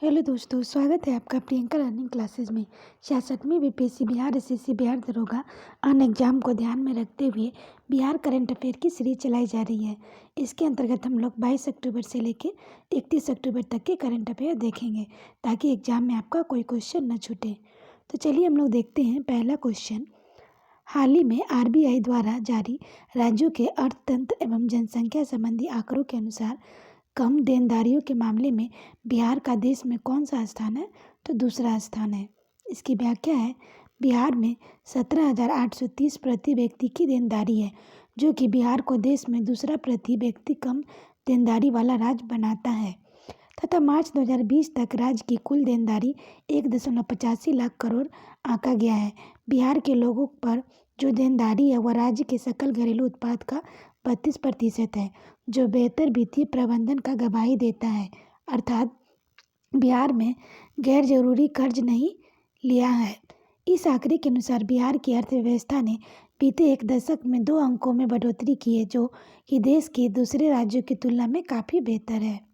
Hello दोस्तों, स्वागत है आपका प्रियंका लर्निंग क्लासेस में। 66वीं बीपीएससी बिहार एसएससी बिहार दरोगा अन्य एग्जाम को ध्यान में रखते हुए बिहार करंट अफेयर की सीरीज चलाई जा रही है। इसके अंतर्गत हम लोग 22 अक्टूबर से लेकर 31 अक्टूबर तक के करंट अफेयर देखेंगे ताकि एग्जाम में आपका कोई क्वेश्चन न छूटे। तो चलिए हम लोग देखते हैं पहला क्वेश्चन। हाल ही में आरबीआई द्वारा जारी राज्यों के अर्थतंत्र एवं जनसंख्या संबंधी आंकड़ों के अनुसार कम देनदारियों के मामले में बिहार का देश में कौन सा स्थान है? तो दूसरा स्थान है। इसकी व्याख्या है, बिहार में 17,830 प्रति व्यक्ति की देनदारी है, जो कि बिहार को देश में दूसरा प्रति व्यक्ति कम देनदारी वाला राज्य बनाता है तथा मार्च 2020 तक राज्य की कुल देनदारी 1.85 लाख करोड़ आंका गया है। बिहार के लोगों पर जो देनदारी है वह राज्य के सकल घरेलू उत्पाद का 32% है, जो बेहतर वित्तीय प्रबंधन का गवाही देता है। अर्थात बिहार में गैर जरूरी कर्ज नहीं लिया है। इस आंकड़े के अनुसार बिहार की अर्थव्यवस्था ने बीते एक दशक में 2 अंकों में बढ़ोतरी की है, जो कि देश के दूसरे राज्यों की तुलना में काफ़ी बेहतर है।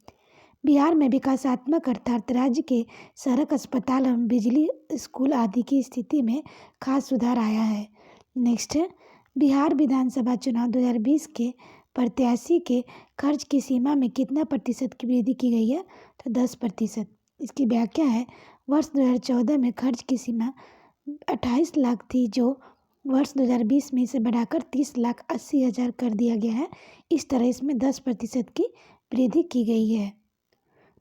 बिहार में विकासात्मक अर्थात राज्य के सड़क, अस्पताल एवं बिजली, स्कूल आदि की स्थिति में खास सुधार आया है। नेक्स्ट है, बिहार विधानसभा चुनाव 2020 के प्रत्याशी के खर्च की सीमा में कितना प्रतिशत की वृद्धि की गई है? तो 10%। इसकी व्याख्या है, वर्ष 2014 में खर्च की सीमा 28 लाख थी, जो वर्ष 2020 में इसे बढ़ाकर 30,80,000 कर दिया गया है। इस तरह इसमें 10% की वृद्धि की गई है।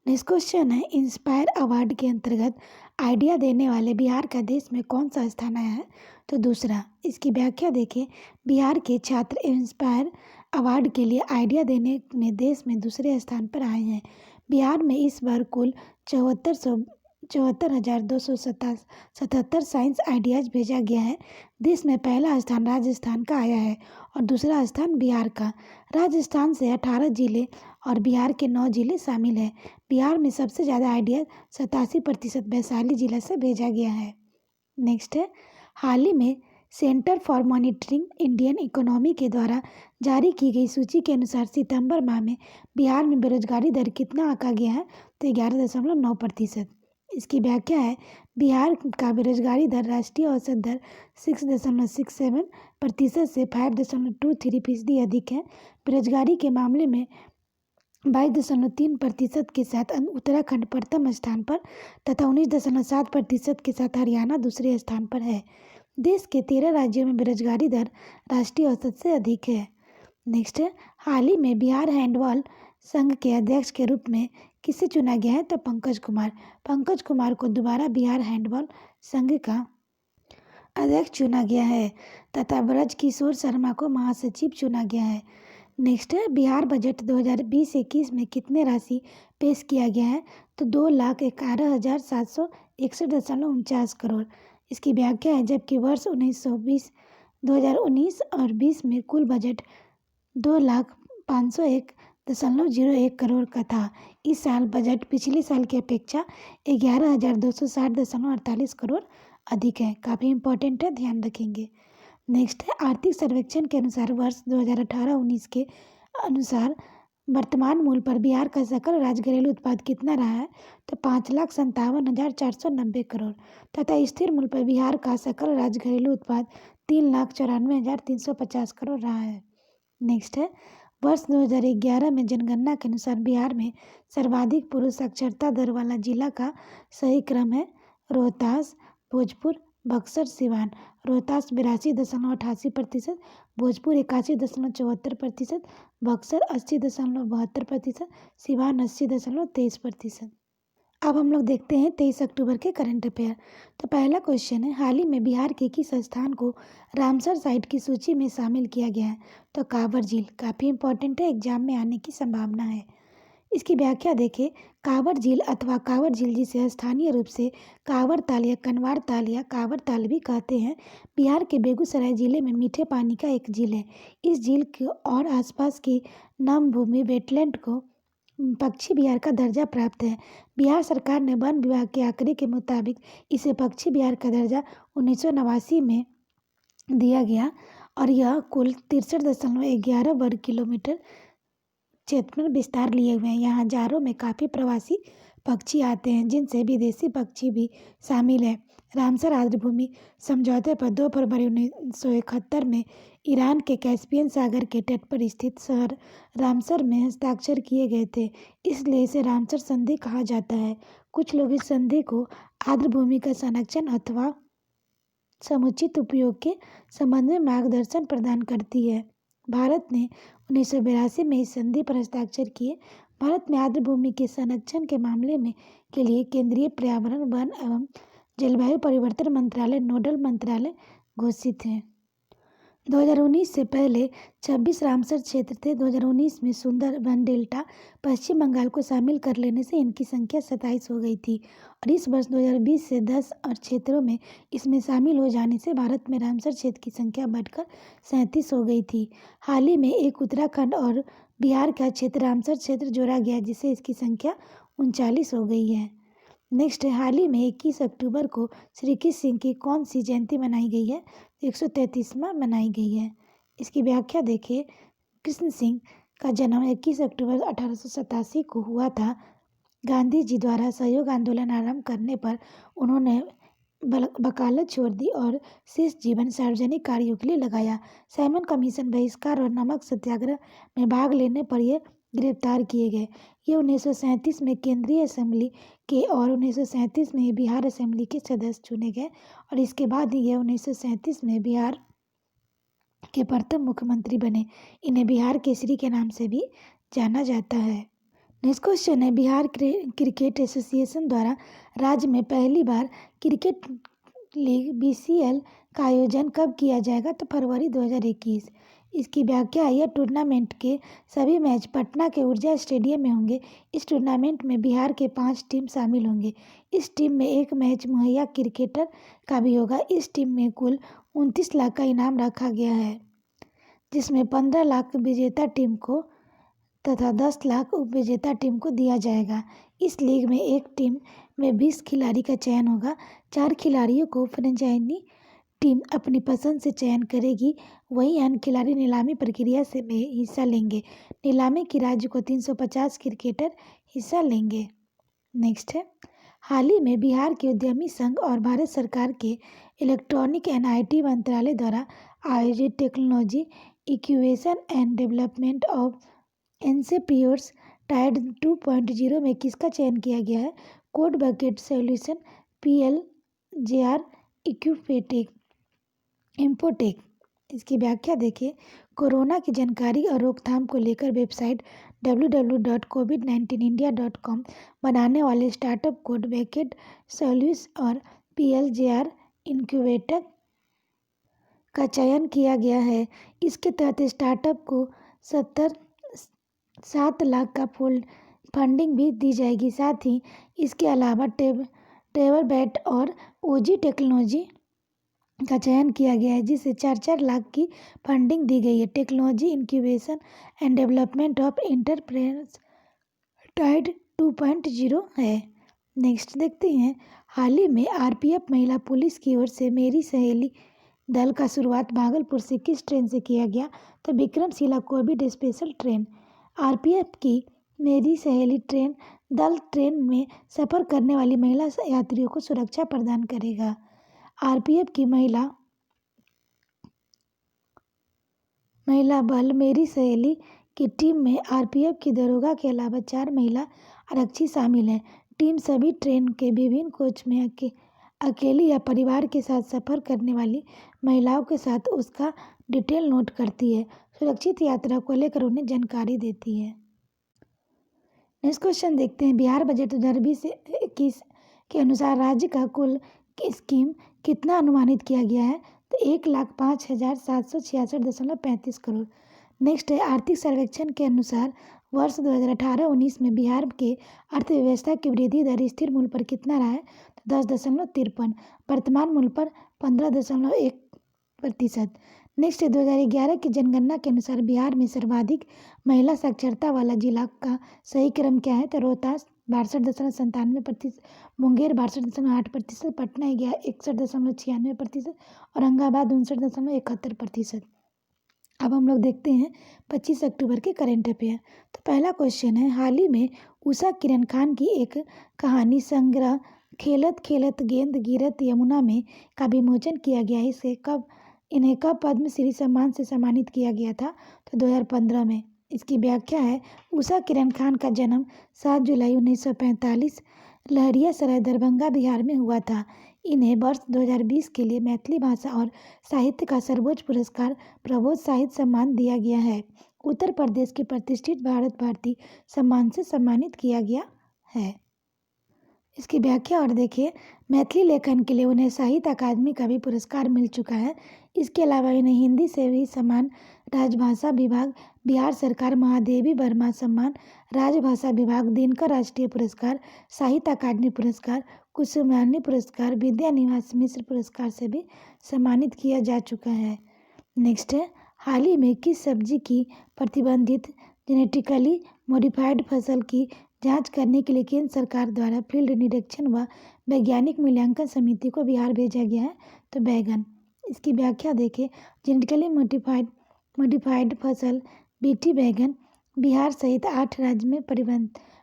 नेक्स्ट क्वेश्चन है, इंस्पायर अवार्ड के अंतर्गत आइडिया देने वाले बिहार का देश में कौन सा स्थान आया है? तो दूसरा। इसकी व्याख्या देखें, बिहार के छात्र इंस्पायर अवार्ड के लिए आइडिया देने में देश में दूसरे स्थान पर आए हैं। बिहार में इस बार कुल 74,277 साइंस आइडियाज भेजा गया है। देश में पहला स्थान राजस्थान का आया है और दूसरा स्थान बिहार का। राजस्थान से 18 जिले और बिहार के 9 जिले शामिल हैं। बिहार में सबसे ज़्यादा आइडिया 87% वैशाली जिला से भेजा गया है। नेक्स्ट है, हाल ही में centre for monitoring Indian economy के द्वारा जारी की गई सूची के अनुसार सितंबर माह में बिहार में बेरोजगारी दर कितना आंका गया है? तो 11.9%। इसकी व्याख्या है, बिहार का बेरोजगारी दर राष्ट्रीय औसत दर 6.67% से 5.23% अधिक है। बेरोजगारी के मामले में 22.3% के साथ उत्तराखंड प्रथम स्थान पर तथा 19.7% के साथ हरियाणा दूसरे स्थान पर है। देश के 13 राज्यों में बेरोजगारी दर राष्ट्रीय औसत से अधिक है। नेक्स्ट है, हाल ही में बिहार हैंडबॉल संघ के अध्यक्ष के रूप में किसे चुना गया है? तो पंकज कुमार। पंकज कुमार को दोबारा बिहार हैंडबॉल संघ का अध्यक्ष चुना गया है तथा ब्रज किशोर शर्मा को महासचिव चुना गया है। नेक्स्ट है, बिहार बजट 2020-21 में कितने राशि पेश किया गया है? तो 2,11,761.49 करोड़। इसकी व्याख्या है, जबकि वर्ष 2019 और 20 में कुल बजट 2,501.01 करोड़ का था। इस साल बजट पिछले साल की अपेक्षा 11,260.48 करोड़ अधिक है। काफ़ी इंपॉर्टेंट है, ध्यान रखेंगे। नेक्स्ट है, आर्थिक सर्वेक्षण के अनुसार वर्ष 2018-19 के अनुसार वर्तमान मूल्य पर बिहार का सकल राज्य घरेलू उत्पाद कितना रहा है? तो 5,57,490 करोड़ तथा स्थिर मूल्य पर बिहार का सकल राज्य घरेलू उत्पाद 3,94,350 करोड़ रहा है। नेक्स्ट है, वर्ष 2011 में जनगणना के अनुसार बिहार में सर्वाधिक पुरुष साक्षरता दर वाला जिला का सही क्रम है रोहतास, भोजपुर, बक्सर, सिवान। रोहतास 82.88%, भोजपुर 81.74%, बक्सर 80.72%, सिवान 80.23%। अब हम लोग देखते हैं 23 अक्टूबर के करंट अफेयर। तो पहला क्वेश्चन है, हाल ही में बिहार के किस स्थान को रामसर साइट की सूची में शामिल किया गया है? तो कांवर झील। काफ़ी इंपॉर्टेंट है, एग्जाम में आने की संभावना है। इसकी व्याख्या देखें, कांवर झील अथवा कांवर झील, जिसे स्थानीय रूप से कांवर ताल या कनवार ताल या कांवर ताल भी कहते हैं, बिहार के बेगूसराय जिले में मीठे पानी का एक झील है। इस झील के और आसपास की नम भूमि वेटलैंड को पक्षी बिहार का दर्जा प्राप्त है। बिहार सरकार ने वन विभाग के आंकड़े के मुताबिक इसे पक्षी बिहार का दर्जा 1989 में दिया गया और यह कुल 63.11 वर्ग किलोमीटर क्षेत्र में विस्तार लिए हुए हैं। यहाँ हजारों में काफ़ी प्रवासी पक्षी आते हैं, जिनसे विदेशी पक्षी भी शामिल हैं। रामसर आर्द्रभूमि समझौते पर 2 फरवरी 1971 में ईरान के कैस्पियन सागर के तट पर स्थित शहर रामसर में हस्ताक्षर किए गए थे, इसलिए इसे रामसर संधि कहा जाता है। कुछ लोग इस संधि को आर्द्रभूमि का संरक्षण अथवा समुचित उपयोग के संबंध में मार्गदर्शन प्रदान करती है। भारत ने 1982 में इस संधि पर हस्ताक्षर किए। भारत में आर्द्रभूमि के संरक्षण के मामले में के लिए केंद्रीय पर्यावरण, वन एवं जलवायु परिवर्तन मंत्रालय नोडल मंत्रालय घोषित है। 2019 से पहले 26 रामसर क्षेत्र थे। 2019 में सुंदरबन डेल्टा, पश्चिम बंगाल को शामिल कर लेने से इनकी संख्या 27 हो गई थी और इस वर्ष 2020 से 10 और क्षेत्रों में इसमें शामिल हो जाने से भारत में रामसर क्षेत्र की संख्या बढ़कर 37 हो गई थी। हाल ही में एक उत्तराखंड और बिहार का क्षेत्र रामसर क्षेत्र जोड़ा गया, जिससे इसकी संख्या 39 हो गई है। नेक्स्ट है, हाल ही में 21 अक्टूबर को श्री कृष्ण सिंह की कौन सी जयंती मनाई गई है? 133वां मनाई गई है। इसकी व्याख्या देखिए। कृष्ण सिंह का जन्म 21 अक्टूबर 1887 को हुआ था। गांधी जी द्वारा सहयोग आंदोलन आरंभ करने पर उन्होंने वकालत छोड़ दी और शेष जीवन सार्वजनिक कार्यों के लिए लगाया। साइमन कमीशन, बहिष्कार और नमक सत्याग्रह में भाग लेने पर ये गिरफ्तार किए गए। ये 1937 में केंद्रीय असेंबली के और 1937 में बिहार असेंबली के सदस्य चुने गए और इसके बाद ही ये 1937 में बिहार के प्रथम मुख्यमंत्री बने। इन्हें बिहार केसरी के नाम से भी जाना जाता है। नेक्स्ट क्वेश्चन है, बिहार क्रिकेट एसोसिएशन द्वारा राज्य में पहली बार क्रिकेट लीग BCL का आयोजन कब किया जाएगा? तो फरवरी 2021। इसकी व्याख्या है, यह टूर्नामेंट के सभी मैच पटना के ऊर्जा स्टेडियम में होंगे। इस टूर्नामेंट में बिहार के 5 टीम शामिल होंगे। इस टीम में एक मैच मुहैया क्रिकेटर का भी होगा। इस टीम में कुल 29 लाख का इनाम रखा गया है, जिसमें 15 लाख विजेता टीम को तथा 10 लाख उप विजेता टीम को दिया जाएगा। इस लीग में एक टीम में 20 खिलाड़ी का चयन होगा। 4 खिलाड़ियों को फ्रेंचाइजी टीम अपनी पसंद से चयन करेगी, वहीं अन्य खिलाड़ी नीलामी प्रक्रिया से में हिस्सा लेंगे। नीलामी की राज्य को 350 क्रिकेटर हिस्सा लेंगे। नेक्स्ट है, हाल ही में बिहार के उद्यमी संघ और भारत सरकार के इलेक्ट्रॉनिक एंड IT मंत्रालय द्वारा आयोजित technology incubation and development of entrepreneurs TIDE 2.0 में किसका चयन किया गया है? Code bucket solution PLJR Infotech. इसकी व्याख्या देखिए। कोरोना की जानकारी और रोकथाम को लेकर वेबसाइट www.covid19india.com बनाने वाले स्टार्टअप कोड बकेट सॉल्यूशन और PLJR इनक्यूबेटर का चयन किया गया है। इसके तहत स्टार्टअप को 7 लाख का फंडिंग भी दी जाएगी। साथ ही इसके अलावा ट्रेवर बैट और OG टेक्नोलॉजी का चयन किया गया है, जिसे 4 लाख की फंडिंग दी गई है। Technology incubation and development of entrepreneurs TIDE 2.0 है। नेक्स्ट देखते हैं, हाल ही में RPF महिला पुलिस की ओर से मेरी सहेली दल का शुरुआत भागलपुर से किस ट्रेन से किया गया? तो Vikramshila Covid special train. RPF की मेरी सहेली ट्रेन दल ट्रेन में सफ़र करने वाली महिला यात्रियों को सुरक्षा प्रदान करेगा। RPF की महिला बल मेरी सहेली की टीम में RPF की दरोगा के अलावा 4 महिला आरक्षी शामिल हैं। टीम सभी ट्रेन के विभिन्न कोच में अकेली या परिवार के साथ सफ़र करने वाली महिलाओं के साथ उसका डिटेल नोट करती है, सुरक्षित यात्रा को लेकर उन्हें जानकारी देती है। नेक्स्ट क्वेश्चन देखते हैं, बिहार बजट 2020-21 के अनुसार राज्य का कुल स्कीम कितना अनुमानित किया गया है? तो 1,05,766.35 करोड़। नेक्स्ट है, आर्थिक सर्वेक्षण के अनुसार वर्ष 2018-19 में बिहार के अर्थव्यवस्था की वृद्धि दर स्थिर मूल्य पर कितना रहा है? तो 10.53, वर्तमान मूल्य पर 15.1%। नेक्स्ट है, 2011 की जनगणना के अनुसार बिहार में सर्वाधिक महिला साक्षरता वाला जिला का सही क्रम क्या है? तो रोहतास 62.97%, मुंगेर 62.8%, पटना 61.96%, औरंगाबाद 59.71%। अब हम लोग देखते हैं 25 अक्टूबर के करेंट अफेयर। तो पहला क्वेश्चन है, हाल ही में उषा किरण खान की एक कहानी संग्रह खेलत खेलत गेंद गिरत यमुना में का विमोचन किया गया है। इन्हें कब पद्मश्री सम्मान से सम्मानित किया गया था? तो 2015 में। इसकी व्याख्या है, उषा किरण खान का जन्म 7 जुलाई 1945 लहरियासराय दरभंगा बिहार में हुआ था। इन्हें वर्ष 2020 के लिए मैथिली भाषा और साहित्य का सर्वोच्च पुरस्कार प्रबोध साहित्य सम्मान दिया गया है। उत्तर प्रदेश के प्रतिष्ठित भारत भारती सम्मान से सम्मानित किया गया है। इसकी व्याख्या और देखिए, मैथिली लेखन के लिए उन्हें साहित्य अकादमी का भी पुरस्कार मिल चुका है। इसके अलावा इन्हें हिंदी से भी सम्मान राजभाषा विभाग बिहार सरकार महादेवी वर्मा सम्मान राजभाषा विभाग दिनकर राष्ट्रीय पुरस्कार साहित्य अकादमी पुरस्कार कुसुमानी पुरस्कार विद्या निवास मिश्र पुरस्कार से भी सम्मानित किया जा चुका है। नेक्स्ट है, हाल ही में किस सब्जी की प्रतिबंधित जेनेटिकली मॉडिफाइड फसल की जांच करने के लिए केंद्र सरकार द्वारा फील्ड निरीक्षण व वैज्ञानिक मूल्यांकन समिति को बिहार भेजा गया है? तो बैगन। इसकी व्याख्या देखें, जेनेटिकली मॉडिफाइड फसल बीटी बैगन बिहार सहित 8 राज्य में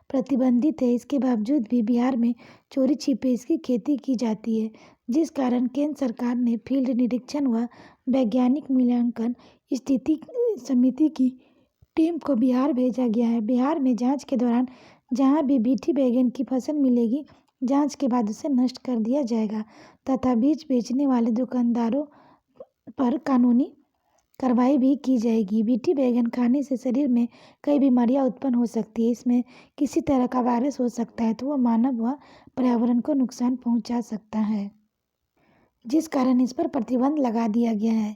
प्रतिबंधित है। इसके बावजूद भी बिहार में चोरी छिपे इसकी खेती की जाती है, जिस कारण केंद्र सरकार ने फील्ड निरीक्षण व वैज्ञानिक मूल्यांकन स्थिति समिति की टीम को बिहार भेजा गया है। बिहार में जांच के दौरान जहां भी बीटी बैगन की फसल मिलेगी, जांच के बाद उसे नष्ट कर दिया जाएगा तथा बीज बेचने वाले दुकानदारों पर कानूनी कार्रवाई भी की जाएगी। बीटी बैगन खाने से शरीर में कई बीमारियां उत्पन्न हो सकती है। इसमें किसी तरह का वायरस हो सकता है, तो वह मानव व पर्यावरण को नुकसान पहुंचा सकता है, जिस कारण इस पर प्रतिबंध लगा दिया गया है।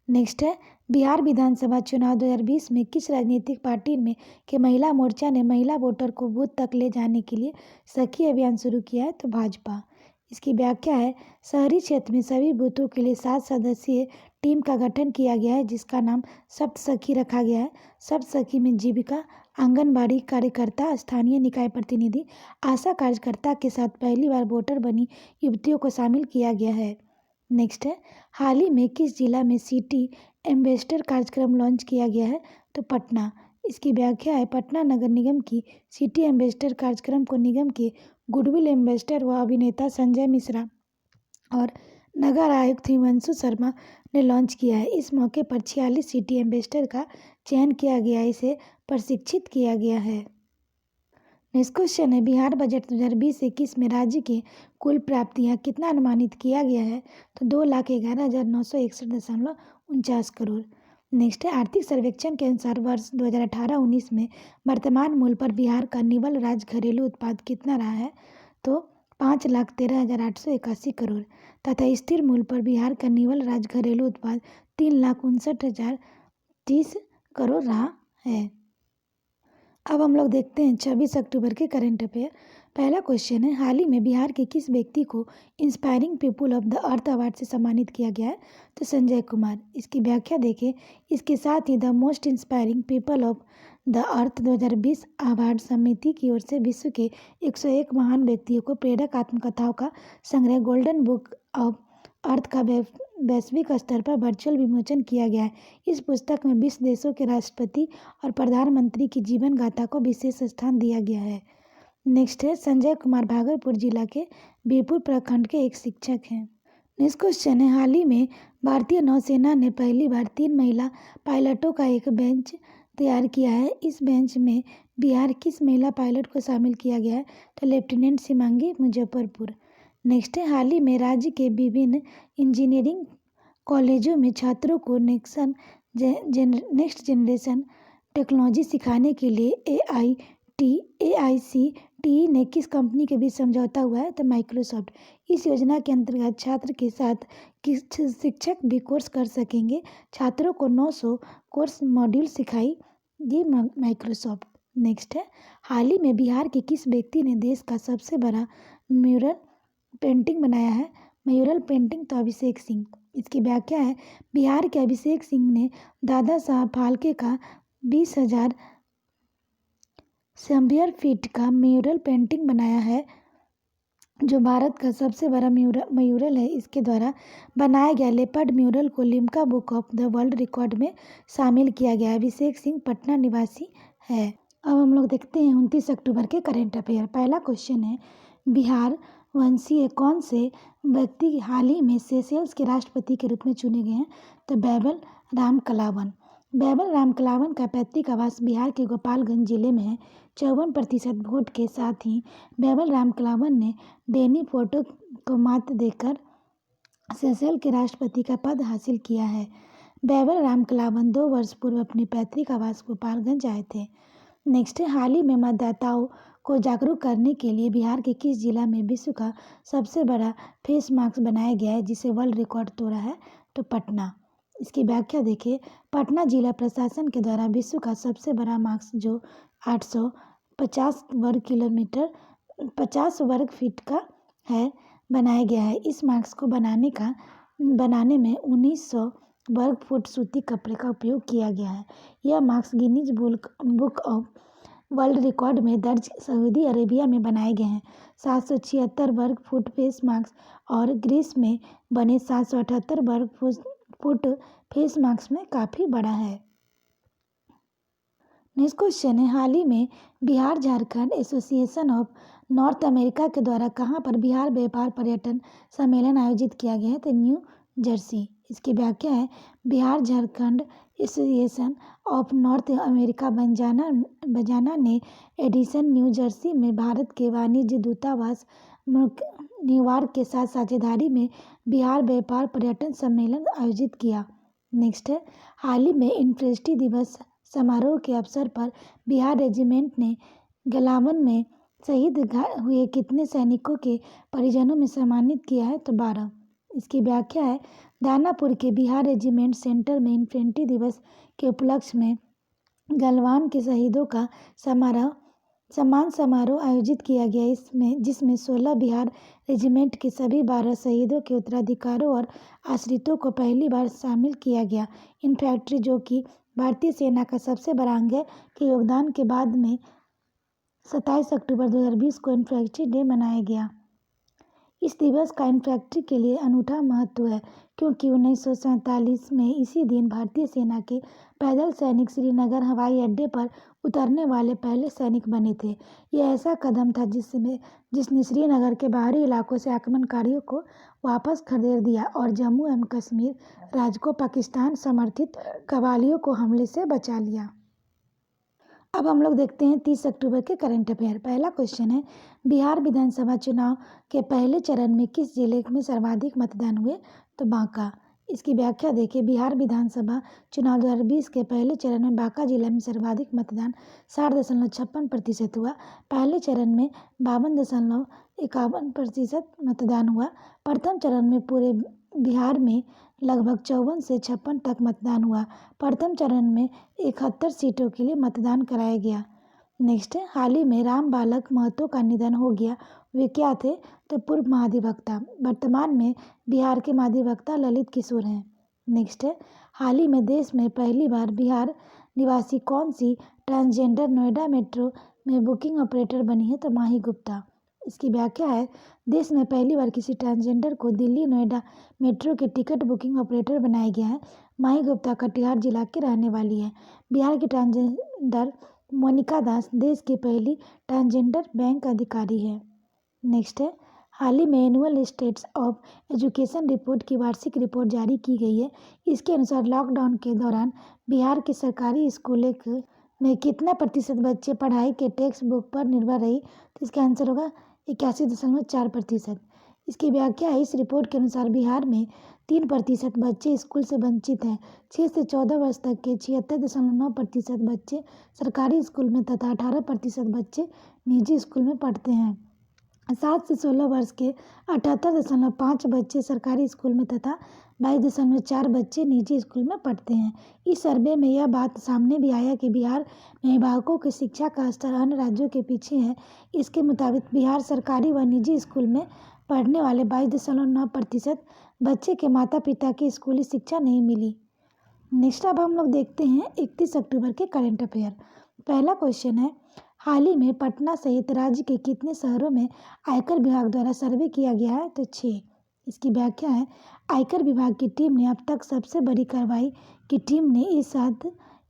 नेक्स्ट है, बिहार विधानसभा चुनाव 2020 में किस राजनीतिक पार्टी के महिला मोर्चा ने महिला वोटर को बूथ तक ले जाने के लिए सखी अभियान शुरू किया है? तो भाजपा। इसकी व्याख्या है, शहरी क्षेत्र में सभी बूथों के लिए 7 सदस्यीय टीम का गठन किया गया है, जिसका नाम सप्त सखी रखा गया है। सप्त सखी में जीविका, आंगनबाड़ी कार्यकर्ता, स्थानीय निकाय प्रतिनिधि, आशा कार्यकर्ता के साथ पहली बार वोटर बनी युवतियों को शामिल किया गया है। नेक्स्ट है, हाल ही में किस जिला में सिटी एम्बेसडर कार्यक्रम लॉन्च किया गया है? तो पटना। इसकी व्याख्या है, पटना नगर निगम की सिटी एम्बेसडर कार्यक्रम को निगम के गुडविल एम्बेसडर व अभिनेता संजय मिश्रा और नगर आयुक्त हिमांशु शर्मा ने लॉन्च किया है। इस मौके पर 46 सिटी एम्बेसडर का चयन किया गया, इसे प्रशिक्षित किया गया है। नेक्स्ट क्वेश्चन है, बिहार बजट 2020-21 में राज्य की कुल प्राप्तियां कितना अनुमानित किया गया है? तो 2,11,961.49 करोड़। नेक्स्ट है, आर्थिक सर्वेक्षण के अनुसार वर्ष 2018-19 में वर्तमान मूल्य पर बिहार का निवल राज्य घरेलू उत्पाद कितना रहा है? तो 5,13,881 करोड़ तथा स्थिर मूल्य पर बिहार का निवल राज्य घरेलू उत्पाद 3,59,030 करोड़ रहा है। अब हम लोग देखते हैं 26 अक्टूबर के करंट अफेयर। पहला क्वेश्चन है, हाल ही में बिहार के किस व्यक्ति को inspiring people of the earth award से सम्मानित किया गया है? तो संजय कुमार। इसकी व्याख्या देखें, इसके साथ ही the most inspiring people of the earth 2020 award समिति की ओर से विश्व के 101 महान व्यक्तियों को प्रेरक आत्मकथाओं का संग्रह गोल्डन बुक ऑफ अर्थ का वैश्विक स्तर पर वर्चुअल विमोचन किया गया है। इस पुस्तक में 20 देशों के राष्ट्रपति और प्रधानमंत्री की जीवन गाथा को विशेष स्थान दिया गया है। नेक्स्ट है, संजय कुमार भागलपुर जिला के बीरपुर प्रखंड के एक शिक्षक हैं। नेक्स्ट क्वेश्चन है, हाल ही में भारतीय नौसेना ने पहली बार 3 महिला पायलटों का एक बेंच तैयार किया है। इस बेंच में बिहार किस महिला पायलट को शामिल किया गया है? तो लेफ्टिनेंट सीमांगी मुजफ्फरपुर। नेक्स्ट है, हाल ही में राज्य के विभिन्न इंजीनियरिंग कॉलेजों में छात्रों को नेक्स्ट जनरेशन टेक्नोलॉजी सिखाने के लिए AICTE ने किस कंपनी के बीच समझौता हुआ है? तो माइक्रोसॉफ्ट। इस योजना के अंतर्गत छात्र के साथ किस शिक्षक भी कोर्स कर सकेंगे। छात्रों को 900 कोर्स मॉड्यूल सिखाएगी माइक्रोसॉफ्ट। नेक्स्ट है, हाल ही में बिहार के किस व्यक्ति ने देश का सबसे बड़ा म्यूरल पेंटिंग बनाया है? म्यूरल पेंटिंग तो अभिषेक सिंह। इसकी व्याख्या है, बिहार के अभिषेक सिंह ने दादा साहब फाल्के का 20,000 स्क्वायर फीट का म्यूरल पेंटिंग बनाया है। जो भारत का सबसे बड़ा म्यूरल है, इसके द्वारा बनाया गया लेपर्ड म्यूरल को Limca book of the world record में शामिल किया गया। अभिषेक सिंह पटना निवासी है। अब हम लोग देखते हैं 29 अक्टूबर के करंट अफेयर। पहला क्वेश्चन है, बिहार वंशीय कौन से व्यक्ति हाल ही में सेशेल्स के राष्ट्रपति के रूप में चुने गए हैं? तो बैबल राम कलावन। बैबल राम कलावन का पैतृक आवास बिहार के गोपालगंज जिले में है। 54% वोट के साथ ही बैबल राम कलावन ने डेनी फोटो को मात देकर सेशेल के राष्ट्रपति का पद हासिल किया है। बैबल राम कलावन 2 वर्ष पूर्व अपने पैतृक आवास गोपालगंज आए थे। नेक्स्ट है, हाल ही में मतदाताओं को जागरूक करने के लिए बिहार के किस जिला में विश्व का सबसे बड़ा फेस मास्क बनाया गया है, जिसे वर्ल्ड रिकॉर्ड तोड़ा है? तो पटना। इसकी व्याख्या देखिए, पटना जिला प्रशासन के द्वारा विश्व का सबसे बड़ा मास्क जो 850 वर्ग किलोमीटर 50 वर्ग फीट का है, बनाया गया है। इस मास्क को बनाने में 1900 वर्ग फुट सूती कपड़े का उपयोग किया गया है। यह mask Guinness book of world record में दर्ज सऊदी अरेबिया में बनाए गए हैं। 776 वर्ग फुट फेस मास्क और ग्रीस में बने 778 वर्ग फुट फेस मास्क में काफ़ी बड़ा है। नेक्स्ट क्वेश्चन है, हाल ही में Bihar Jharkhand association of north America के द्वारा कहाँ पर बिहार व्यापार पर्यटन सम्मेलन आयोजित किया गया है? तो न्यू जर्सी। इसकी व्याख्या है, Bihar Jharkhand association of north America बजाना ने एडिसन न्यू जर्सी में भारत के वाणिज्य दूतावास न्यूयॉर्क के साथ साझेदारी में बिहार व्यापार पर्यटन सम्मेलन आयोजित किया। नेक्स्ट है, हाल ही में इन्फेंट्री दिवस समारोह के अवसर पर बिहार रेजिमेंट ने गलावन में शहीद हुए कितने सैनिकों के परिजनों में सम्मानित किया है? तो 12। इसकी व्याख्या है, दानापुर के बिहार रेजिमेंट सेंटर में इन्फेंट्री दिवस के उपलक्ष्य में गलवान के शहीदों का सम्मान समारोह आयोजित किया गया, जिसमें 16 बिहार रेजिमेंट के सभी 12 शहीदों के उत्तराधिकारियों और आश्रितों को पहली बार शामिल किया गया। इन्फेंट्री, जो कि भारतीय सेना का सबसे बड़ा अंग है, के योगदान के बाद में 27 अक्टूबर 2020 को इन्फेंट्री डे मनाया गया। इस दिवस का इन्फेंट्री के लिए अनूठा महत्व है, क्योंकि 1947 में इसी दिन भारतीय सेना के पैदल सैनिक श्रीनगर हवाई अड्डे पर उतरने वाले पहले सैनिक बने थे। यह ऐसा कदम था जिसने श्रीनगर के बाहरी इलाकों से आक्रमणकारियों को वापस खदेड़ दिया और जम्मू एवं कश्मीर राज्य को पाकिस्तान समर्थित कबालियों को हमले से बचा लिया। अब हम लोग देखते हैं 30 अक्टूबर के करंट अफेयर। पहला क्वेश्चन है, बिहार विधानसभा चुनाव के पहले चरण में किस जिले में सर्वाधिक मतदान हुए? तो बांका। इसकी व्याख्या देखिए, बिहार विधानसभा चुनाव 2020 के पहले चरण में बांका जिला में सर्वाधिक मतदान 60.56% हुआ। पहले चरण में 52.51% मतदान हुआ। प्रथम चरण में पूरे बिहार में लगभग 54 से 56 तक मतदान हुआ। प्रथम चरण में 71 सीटों के लिए मतदान कराया गया। नेक्स्ट है, हाल ही में राम बालक महतो का निधन हो गया। वे क्या थे? तो पूर्व महाधिवक्ता। वर्तमान में बिहार के महाधिवक्ता ललित किशोर हैं। नेक्स्ट है, हाल ही में देश में पहली बार बिहार निवासी कौन सी ट्रांसजेंडर नोएडा मेट्रो में बुकिंग ऑपरेटर बनी है? तो माही गुप्ता। इसकी व्याख्या है, देश में पहली बार किसी ट्रांसजेंडर को दिल्ली नोएडा मेट्रो के टिकट बुकिंग ऑपरेटर बनाया गया है। माही गुप्ता कटिहार जिला की रहने वाली है। बिहार की ट्रांसजेंडर मोनिका दास देश की पहली ट्रांसजेंडर बैंक अधिकारी है। नेक्स्ट है, हाल ही में annual states of education report की वार्षिक रिपोर्ट जारी की गई है। इसके अनुसार लॉकडाउन के दौरान बिहार के सरकारी स्कूलों में कितना प्रतिशत बच्चे पढ़ाई के टेक्स्ट बुक पर निर्भर रही? तो इसका आंसर होगा 81.4%। इसकी व्याख्या है, इस रिपोर्ट के अनुसार बिहार में 3% बच्चे स्कूल से वंचित हैं। 6 से 14 वर्ष तक के 76.9% बच्चे सरकारी स्कूल में तथा 18% बच्चे निजी स्कूल में पढ़ते हैं। 7 से 16 वर्ष के 78.5 बच्चे सरकारी स्कूल में तथा 22.4 बच्चे निजी स्कूल में पढ़ते हैं। इस सर्वे में यह बात सामने भी आया कि बिहार में अभिभावकों की शिक्षा का स्तर अन्य राज्यों के पीछे है। इसके मुताबिक बिहार सरकारी व निजी स्कूल में पढ़ने वाले 22.9% बच्चे के माता पिता की स्कूली शिक्षा नहीं मिली। नेक्स्ट अब हम लोग देखते हैं 31 अक्टूबर के करंट अफेयर। पहला क्वेश्चन है, हाल ही में पटना सहित राज्य के कितने शहरों में आयकर विभाग द्वारा सर्वे किया गया है? तो 6। इसकी व्याख्या है, आयकर विभाग की टीम ने अब तक सबसे बड़ी कार्रवाई की टीम ने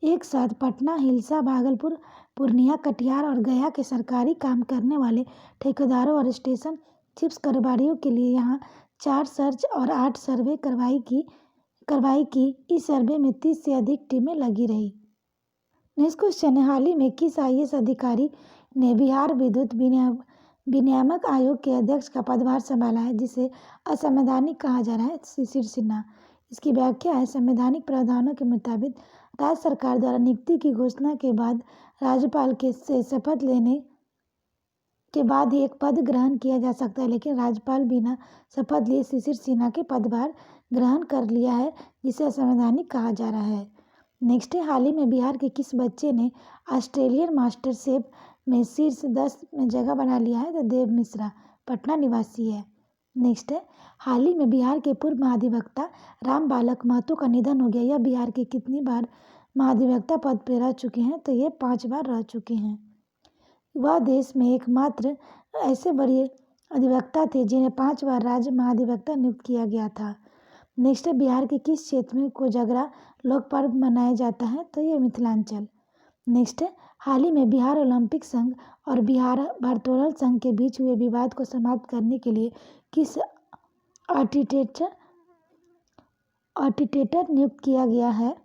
एक साथ पटना, हिलसा, भागलपुर, पूर्णिया, कटिहार और गया के सरकारी काम करने वाले ठेकेदारों और स्टेशन चिप्स कारोबारियों के लिए यहाँ 4 सर्च और 8 सर्वे कार्रवाई की। इस सर्वे में 30 से अधिक टीमें लगी रही। नेक्स्ट क्वेश्चन है, हाल ही में किस IAS अधिकारी ने बिहार विद्युत विनियामक आयोग के अध्यक्ष का पदभार संभाला है, जिसे असंवैधानिक कहा जा रहा है? शिशिर सिन्हा। इसकी व्याख्या है, संवैधानिक प्रावधानों के मुताबिक राज्य सरकार द्वारा नियुक्ति की घोषणा के बाद राज्यपाल से शपथ लेने के बाद ही एक पद ग्रहण किया जा सकता है, लेकिन राज्यपाल बिना शपथ लिए शिशिर सिन्हा के पदभार ग्रहण कर लिया है, जिसे असंवैधानिक कहा जा रहा है। नेक्स्ट है, हाल ही में बिहार के किस बच्चे ने ऑस्ट्रेलियन मास्टर शेफ में शीर्ष 10 में जगह बना लिया है? तो देव मिश्रा, पटना निवासी है। नेक्स्ट है, हाल ही में बिहार के पूर्व महाधिवक्ता राम बालक महतो का निधन हो गया। यह बिहार के कितनी बार महाधिवक्ता पद पर रह चुके हैं? तो ये 5 बार रह चुके हैं। वह देश में एकमात्र ऐसे बड़े अधिवक्ता थे जिन्हें 5 बार राज्य महाधिवक्ता नियुक्त किया गया था। नेक्स्ट है, बिहार के किस क्षेत्र में कोजागरा लोक पर्व मनाया जाता है? तो ये मिथिलांचल। नेक्स्ट है, हाल ही में बिहार ओलंपिक संघ और बिहार भारोत्तोलन संघ के बीच हुए विवाद को समाप्त करने के लिए किस आर्बिट्रेटर नियुक्त किया गया है?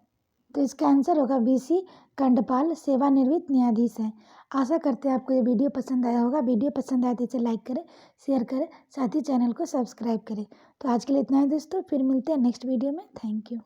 तो इसका आंसर होगा BC खंडपाल, सेवानिवृत्त न्यायाधीश हैं। आशा करते हैं आपको ये वीडियो पसंद आया होगा। वीडियो पसंद आए तो इसे लाइक करें, शेयर करें, साथ ही चैनल को सब्सक्राइब करें। तो आज के लिए इतना ही दोस्तों, फिर मिलते हैं नेक्स्ट वीडियो में। Thank you.